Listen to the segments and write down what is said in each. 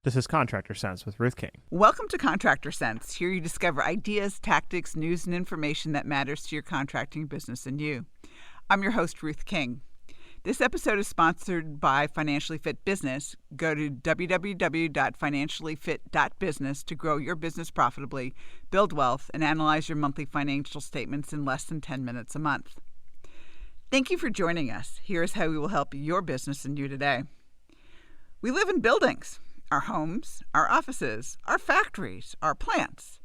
This is Contractor Sense with Ruth King. Welcome to Contractor Sense. Here you discover ideas, tactics, news, and information that matters to your contracting business and you. I'm your host, Ruth King. This episode is sponsored by Financially Fit Business. Go to www.financiallyfit.business to grow your business profitably, build wealth, and analyze your monthly financial statements in less than 10 minutes a month. Thank you for joining us. Here's how we will help your business and you today. We live in buildings. Our homes, our offices, our factories, our plants.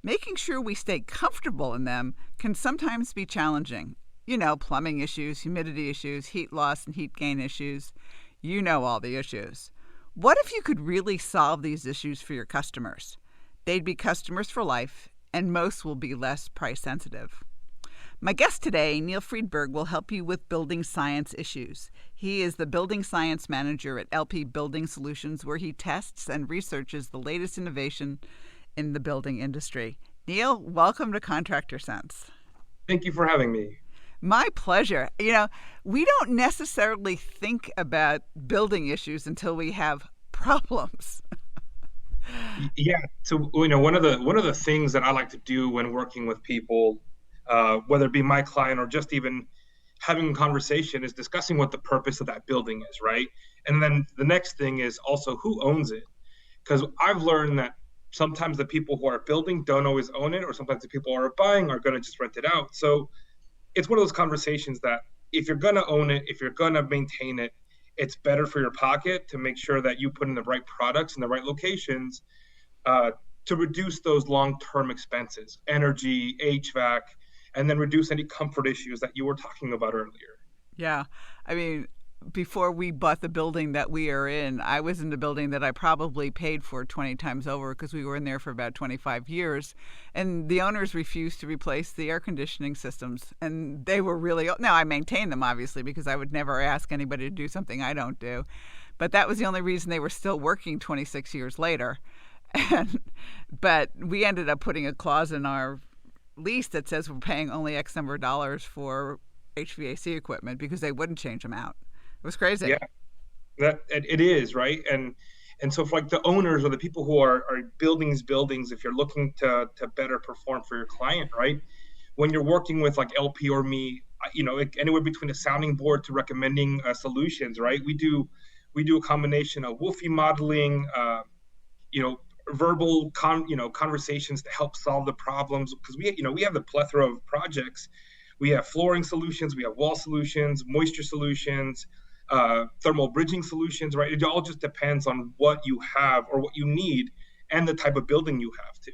Making sure we stay comfortable in them can sometimes be challenging. You know, plumbing issues, humidity issues, heat loss and heat gain issues. You know all the issues. What if you could really solve these issues for your customers? They'd be customers for life, and most will be less price sensitive. My guest today, Neil Freidberg, will help you with building science issues. He is the building science manager at LP Building Solutions, where he tests and researches the latest innovation in the building industry. Neil, welcome to Contractor Sense. Thank you for having me. My pleasure. You know, we don't necessarily think about building issues until we have problems. Yeah. So, one of the things that I like to do when working with people, whether it be my client or just even having a conversation, is discussing what the purpose of that building is, right? And then the next thing is also who owns it. Because I've learned that sometimes the people who are building don't always own it, or sometimes the people who are buying are going to just rent it out. So it's one of those conversations that if you're going to own it, if you're going to maintain it, it's better for your pocket to make sure that you put in the right products in the right locations to reduce those long-term expenses, energy, HVAC, and then reduce any comfort issues that you were talking about earlier. Yeah. I mean, before we bought the building that we are in, I was in the building that I probably paid for 20 times over because we were in there for about 25 years. And the owners refused to replace the air conditioning systems. And they were really, now I maintain them, obviously, because I would never ask anybody to do something I don't do. But that was the only reason they were still working 26 years later. But we ended up putting a clause in our lease that says we're paying only X number of dollars for HVAC equipment because they wouldn't change them out. It was crazy. Yeah, that it is, right? And so for like the owners or the people who are building these buildings, if you're looking to better perform for your client, right? When you're working with like LP or me, anywhere between a sounding board to recommending solutions, right? We do a combination of WUFI modeling, verbal conversations to help solve the problems, because we have the plethora of projects. We have flooring solutions, we have wall solutions, moisture solutions, thermal bridging solutions, right? It all just depends on what you have or what you need and the type of building you have too.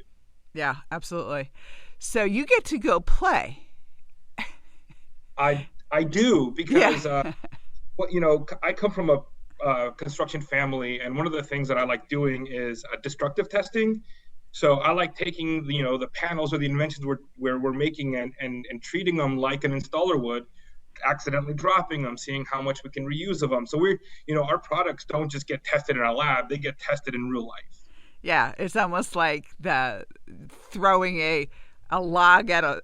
Yeah, absolutely. So you get to go play. I do, because I come from a construction family, and one of the things that I like doing is destructive testing. So I like taking the panels or the inventions where we're making and treating them like an installer would, accidentally dropping them, seeing how much we can reuse of them. So our products don't just get tested in our lab; they get tested in real life. Yeah, it's almost like throwing a log at a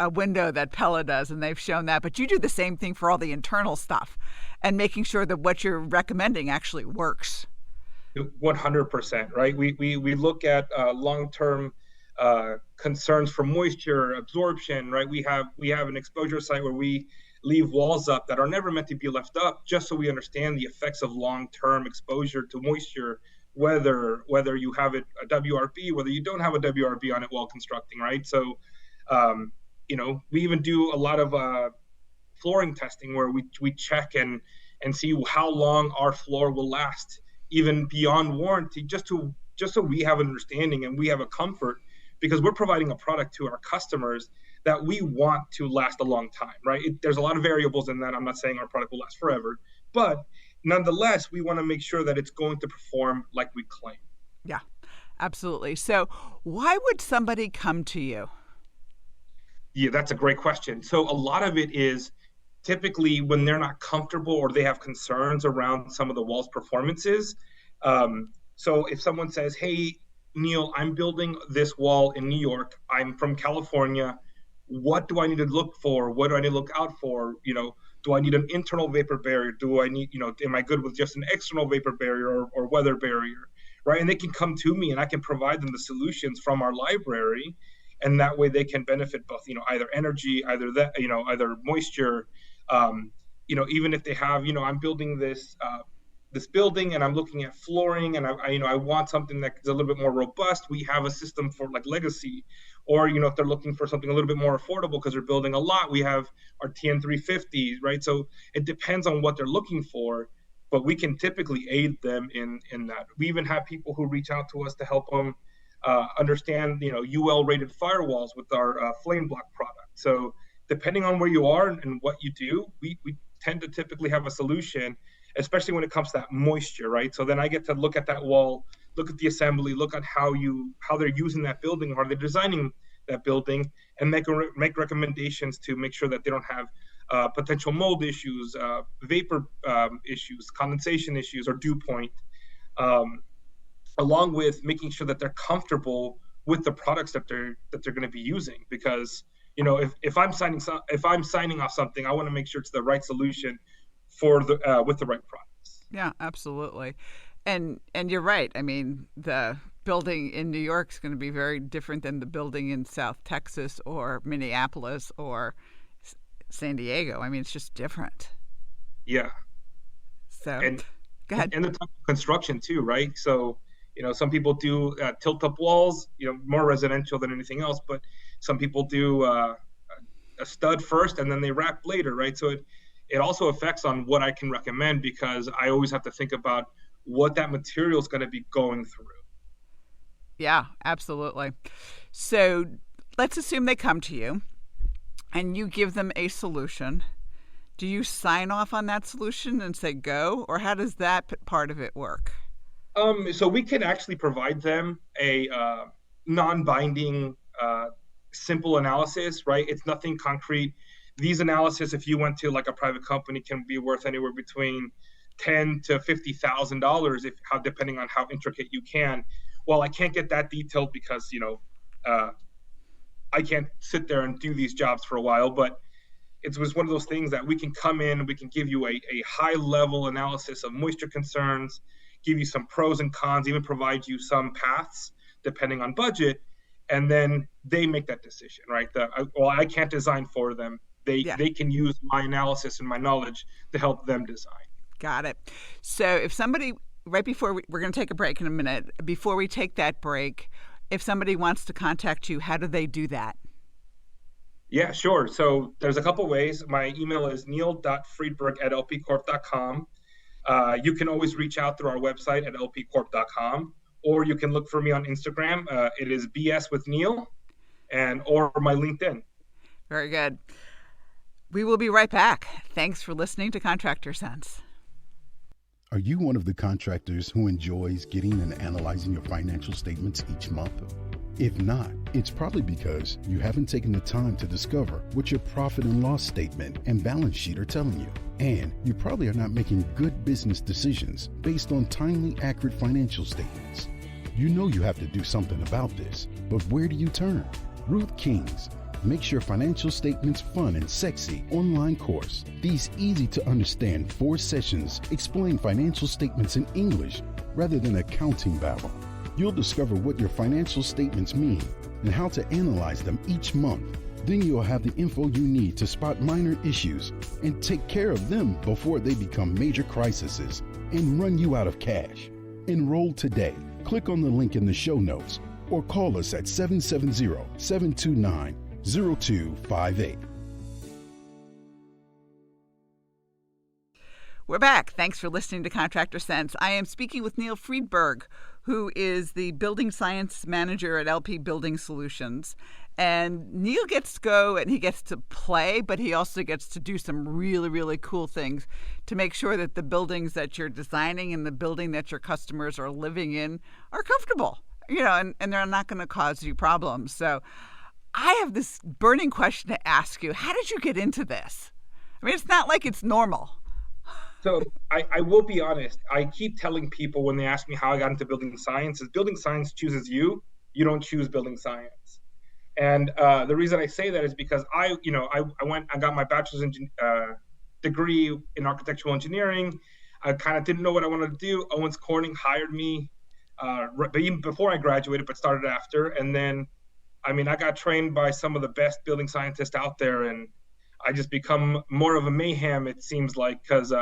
window that Pella does, and they've shown that. But you do the same thing for all the internal stuff and making sure that what you're recommending actually works. 100%, right? We look at long-term concerns for moisture absorption, right? We have an exposure site where we leave walls up that are never meant to be left up, just so we understand the effects of long-term exposure to moisture, whether you have a WRB, whether you don't have a WRB on it while constructing, right? So, we even do a lot of flooring testing where we check and see how long our floor will last, even beyond warranty, just so we have an understanding and we have a comfort, because we're providing a product to our customers that we want to last a long time, right? There's a lot of variables in that. I'm not saying our product will last forever, but nonetheless, we want to make sure that it's going to perform like we claim. Yeah, absolutely. So why would somebody come to you? Yeah, that's a great question. So a lot of it is typically when they're not comfortable or they have concerns around some of the wall's performances. So if someone says, hey, Neil, I'm building this wall in New York. I'm from California. What do I need to look for? What do I need to look out for? Do I need an internal vapor barrier? Do I need, am I good with just an external vapor barrier or weather barrier? right? And they can come to me and I can provide them the solutions from our library. And that way they can benefit both, either energy, either moisture, even if they have, I'm building this building and I'm looking at flooring and I want something that's a little bit more robust. We have a system for like legacy, or, if they're looking for something a little bit more affordable because they're building a lot, we have our TN350s, right? So it depends on what they're looking for, but we can typically aid them in that. We even have people who reach out to us to help them understand, UL rated firewalls with our flame block product. So depending on where you are and what you do, we tend to typically have a solution, especially when it comes to that moisture, right? So then I get to look at that wall, look at the assembly, look at how they're using that building, how they're designing that building, and make recommendations to make sure that they don't have potential mold issues, vapor issues, condensation issues, or dew point, along with making sure that they're comfortable with the products that they're going to be using. Because if I'm signing off something, I want to make sure it's the right solution for with the right products. Yeah, absolutely. And you're right. I mean, the building in New York is going to be very different than the building in South Texas or Minneapolis or San Diego. I mean, it's just different. Yeah. So, go ahead. And the type of construction too, right? So, some people do tilt-up walls, more residential than anything else, but some people do a stud first and then they wrap later, right? So it also affects on what I can recommend, because I always have to think about what that material is going to be going through. Yeah, absolutely. So let's assume they come to you and you give them a solution. Do you sign off on that solution and say go, or how does that part of it work? So we can actually provide them a non-binding, simple analysis, right? It's nothing concrete. These analysis, if you went to like a private company, can be worth anywhere between $10,000 to $50,000, depending on how intricate you can. Well, I can't get that detailed because I can't sit there and do these jobs for a while. But it was one of those things that we can come in, we can give you a high level analysis of moisture concerns, give you some pros and cons, even provide you some paths depending on budget, and then they make that decision, right? I can't design for them. They can use my analysis and my knowledge to help them design. Got it. So if somebody, right before we're going to take a break in a minute, before we take that break, if somebody wants to contact you, how do they do that? Yeah, sure. So there's a couple ways. My email is neil.freidberg@lpcorp.com. You can always reach out through our website at lpcorp.com, or you can look for me on Instagram. It is BS with Neil, or my LinkedIn. Very good. We will be right back. Thanks for listening to Contractor Sense. Are you one of the contractors who enjoys getting and analyzing your financial statements each month? If not, it's probably because you haven't taken the time to discover what your profit and loss statement and balance sheet are telling you. And you probably are not making good business decisions based on timely, accurate financial statements. You know you have to do something about this, but where do you turn? Ruth King's Makes Your Financial Statements Fun and Sexy online course. These easy to understand 4 sessions explain financial statements in English rather than accounting babble. You'll discover what your financial statements mean and how to analyze them each month. Then you'll have the info you need to spot minor issues and take care of them before they become major crises and run you out of cash. Enroll today. Click on the link in the show notes or call us at 770-729-0258. We're back. Thanks for listening to Contractor Sense. I am speaking with Neil Freidberg, who is the Building Science Manager at LP Building Solutions. And Neil gets to go and he gets to play, but he also gets to do some really, really cool things to make sure that the buildings that you're designing and the building that your customers are living in are comfortable, and they're not going to cause you problems. So I have this burning question to ask you. How did you get into this? I mean, it's not like it's normal. So I will be honest. I keep telling people when they ask me how I got into building science is building science chooses you. You don't choose building science. And the reason I say that is because I got my bachelor's degree in architectural engineering. I kind of didn't know what I wanted to do. Owens Corning hired me but even before I graduated, but started after. And then, I mean, I got trained by some of the best building scientists out there, and I just become more of a mayhem, it seems like, because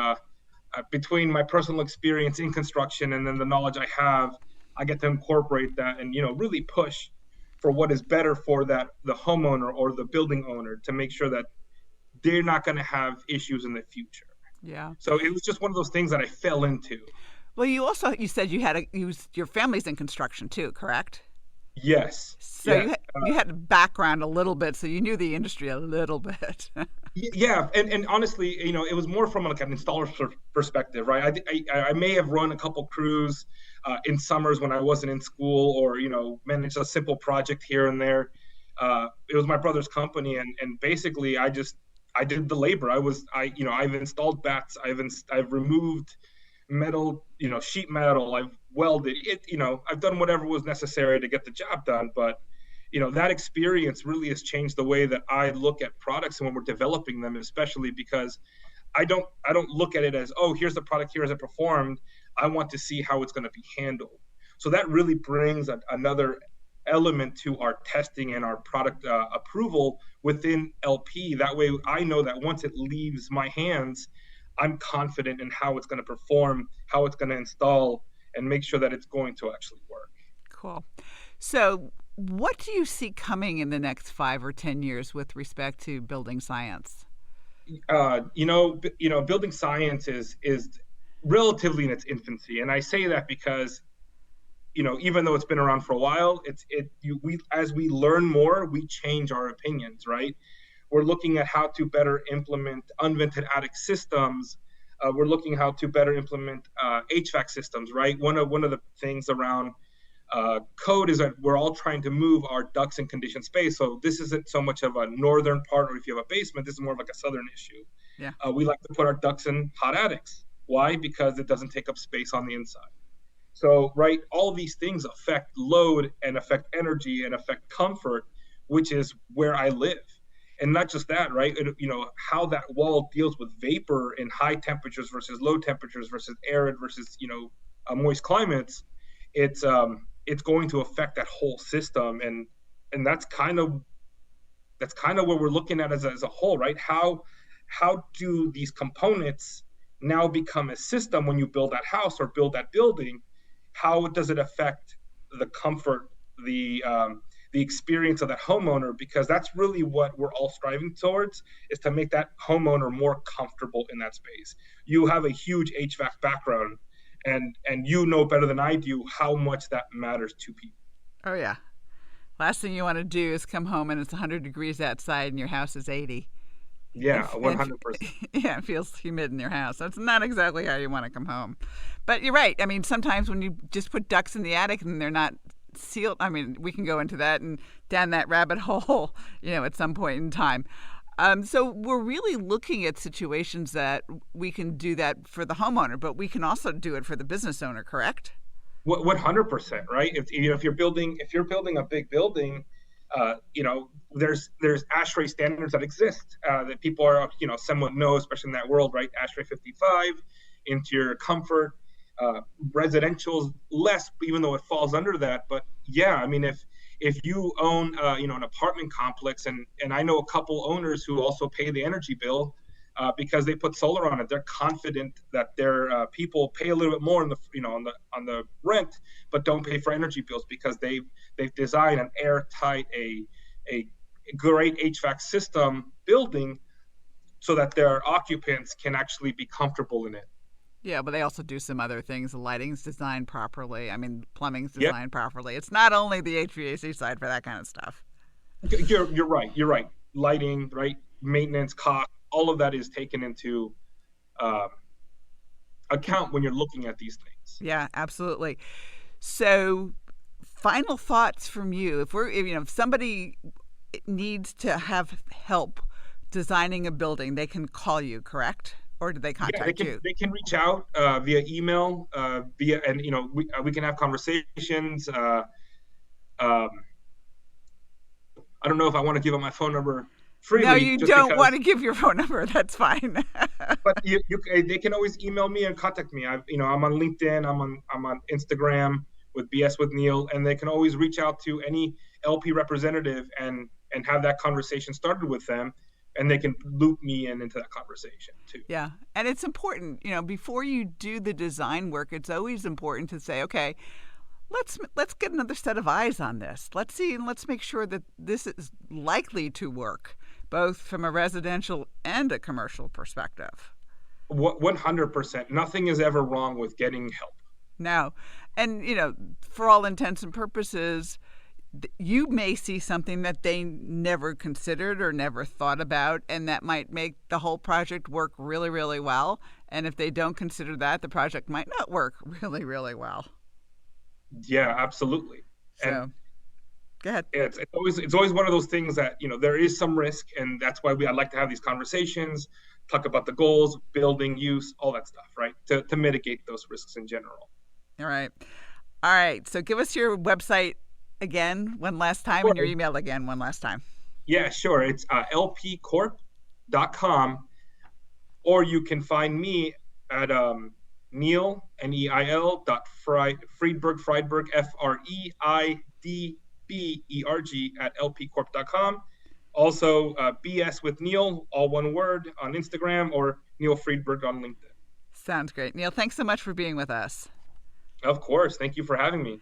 between my personal experience in construction and then the knowledge I have, I get to incorporate that and, really push for what is better for the homeowner or the building owner to make sure that they're not going to have issues in the future. Yeah. So it was just one of those things that I fell into. Well, you said your family's in construction too, correct? Yes. So yes. you had a background a little bit, so you knew the industry a little bit. Yeah, and honestly, it was more from like an installer's perspective, right? I may have run a couple crews in summers when I wasn't in school, or managed a simple project here and there. It was my brother's company, and basically I did the labor. I've installed bats, I've removed metal, sheet metal, I've welded it, I've done whatever was necessary to get the job done. But that experience really has changed the way that I look at products and when we're developing them, especially because I don't look at it as, oh, here's the product, here as it performed. I want to see how it's going to be handled. So that really brings another element to our testing and our product approval within LP. That way I know that once it leaves my hands, I'm confident in how it's going to perform, how it's going to install, and make sure that it's going to actually work. Cool. So what do you see coming in the next 5 or 10 years with respect to building science? Building science is relatively in its infancy, and I say that because, even though it's been around for a while, as we learn more, we change our opinions, right? We're looking at how to better implement unvented attic systems. We're looking how to better implement HVAC systems, right? One of the things around code is that we're all trying to move our ducts in conditioned space. So this isn't so much of a northern part, or if you have a basement, this is more of like a southern issue. Yeah. We like to put our ducts in hot attics. Why? Because it doesn't take up space on the inside. So, right, all these things affect load and affect energy and affect comfort, which is where I live. And not just that, right? How that wall deals with vapor in high temperatures versus low temperatures versus arid versus, moist climates. It's going to affect that whole system. And that's kind of what we're looking at as a whole, right? How do these components now become a system when you build that house or build that building? How does it affect the comfort, the experience of that homeowner? Because that's really what we're all striving towards, is to make that homeowner more comfortable in that space. You have a huge HVAC background, and you know better than I do how much that matters to people. Oh, yeah. Last thing you want to do is come home and it's 100 degrees outside and your house is 80. Yeah, 100%. Yeah, it feels humid in your house. That's not exactly how you want to come home. But you're right. I mean, sometimes when you just put ducts in the attic and they're not sealed, I mean, we can go into that and down that rabbit hole, at some point in time. So we're really looking at situations that we can do that for the homeowner, but we can also do it for the business owner, correct? 100%, right? If you're building a big building, there's ASHRAE standards that exist that people are somewhat know, especially in that world, right? ASHRAE 55, interior comfort, residential less, even though it falls under that. But yeah, I mean, if you own an apartment complex, and I know a couple owners who also pay the energy bill because they put solar on it. They're confident that their people pay a little bit more on the rent, but don't pay for energy bills because they've designed an airtight, a great HVAC system building so that their occupants can actually be comfortable in it. Yeah, but they also do some other things. The lighting's designed properly. I mean, plumbing's designed properly. It's not only the HVAC side for that kind of stuff. You're right. Lighting, right? Maintenance, cost, all of that is taken into account when you're looking at these things. Yeah, absolutely. So, final thoughts from you. If somebody needs to have help designing a building, they can call you, correct? Or do they contact you? They can reach out via email, we can have conversations. I don't know if I want to give out my phone number freely. No, you don't want to give your phone number. That's fine. But they can always email me and contact me. I'm on LinkedIn. I'm on Instagram. with BS with Neil, and they can always reach out to any LP representative and have that conversation started with them, and they can loop me into that conversation too. Yeah, and it's important, before you do the design work, it's always important to say, okay, let's get another set of eyes on this. Let's see, and let's make sure that this is likely to work, both from a residential and a commercial perspective. 100%. Nothing is ever wrong with getting help. No. And, for all intents and purposes, you may see something that they never considered or never thought about, and that might make the whole project work really, really well. And if they don't consider that, the project might not work really, really well. Yeah, absolutely. So, and go ahead. It's always one of those things that, there is some risk, and that's why I like to have these conversations, talk about the goals, building, use, all that stuff, right? To mitigate those risks in general. All right. So give us your website again one last time, and your email again one last time. Yeah, sure. It's lpcorp.com, or you can find me at Neil, Neil, Freidberg, Freidberg, at lpcorp.com. Also, BS with Neil, all one word, on Instagram, or Neil Freidberg on LinkedIn. Sounds great. Neil, thanks so much for being with us. Of course. Thank you for having me.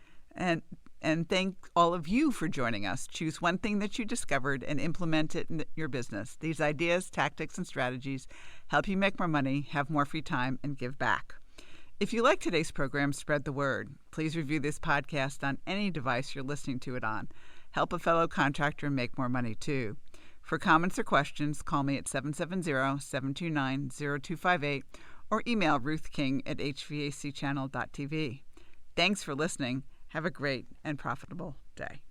And thank all of you for joining us. Choose one thing that you discovered and implement it in your business. These ideas, tactics, and strategies help you make more money, have more free time, and give back. If you like today's program, spread the word. Please review this podcast on any device you're listening to it on. Help a fellow contractor make more money, too. For comments or questions, call me at 770-729-0258 or email Ruth King at hvacchannel.tv. Thanks for listening. Have a great and profitable day.